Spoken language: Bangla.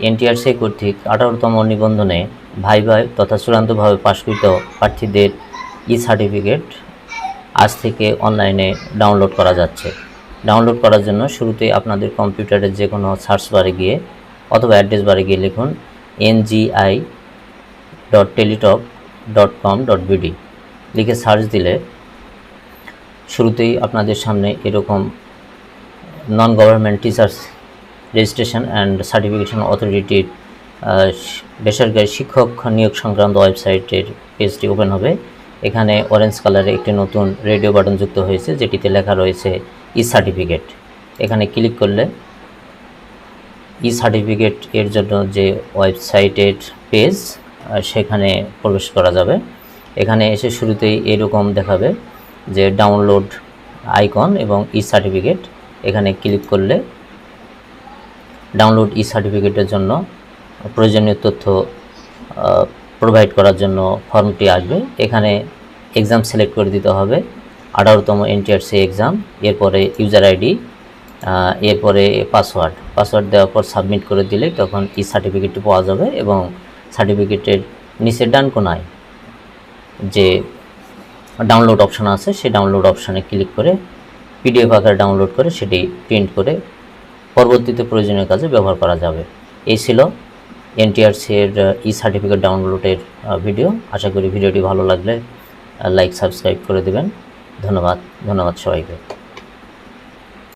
এনটিআরসি কর্তৃক 18তম নিবন্ধনে ভাইভাই তথা চূড়ান্তভাবে পাশকৃত প্রার্থীদের সার্টিফিকেট আজ থেকে অনলাইনে ডাউনলোড করা যাচ্ছে। ডাউনলোড করার জন্য শুরুতেই আপনাদের কম্পিউটারের যে কোনো সার্চ বারে গিয়ে অথবা অ্যাড্রেস বারে গিয়ে লিখুন ngi.teletalk.com.bd লিখে সার্চ দিলে শুরুতেই আপনাদের সামনে এরকম non government teachers registration and certification অথরিটির বেসরকারি শিক্ষক নিয়োগ সংক্রান্ত ওয়েবসাইটের পেজটি ওপেন হবে। এখানে অরেঞ্জ কালারে একটি নতুন রেডিও বাটন যুক্ত হয়েছে, যেটিতে লেখা রয়েছে সার্টিফিকেট। এখানে ক্লিক করলে সার্টিফিকেট এর জন্য যে ওয়েবসাইটের পেজ সেখানে প্রবেশ করা যাবে। এখানে এসে শুরুতেই এরকম দেখাবে যে ডাউনলোড আইকন এবং সার্টিফিকেট। এখানে ক্লিক করলে ডাউনলোড সার্টিফিকেটের জন্য প্রয়োজনীয় তথ্য প্রোভাইড করার জন্য ফর্মটি আসবে। এখানে এক্সাম সিলেক্ট করে দিতে হবে, 18তম এনটিআরসি এক্সাম, এরপরে ইউজার আইডি, এরপরে পাসওয়ার্ড দেওয়ার পর সাবমিট করে দিলে তখন সার্টিফিকেটটি পাওয়া যাবে এবং সার্টিফিকেটের নিচের ডান কোনায় যে ডাউনলোড অপশান আছে সেই ডাউনলোড অপশানে ক্লিক করে পিডিএফ আকারে ডাউনলোড করে সেটি প্রিন্ট করে পরবর্তীতে প্রয়োজনীয় কাজে ব্যবহার করা যাবে। এই ছিল এনটিআরসি এর সার্টিফিকেট ডাউনলোডের ভিডিও। আশা করি ভিডিওটি ভালো লাগলে লাইক সাবস্ক্রাইব করে দেবেন। ধন্যবাদ সবাইকে।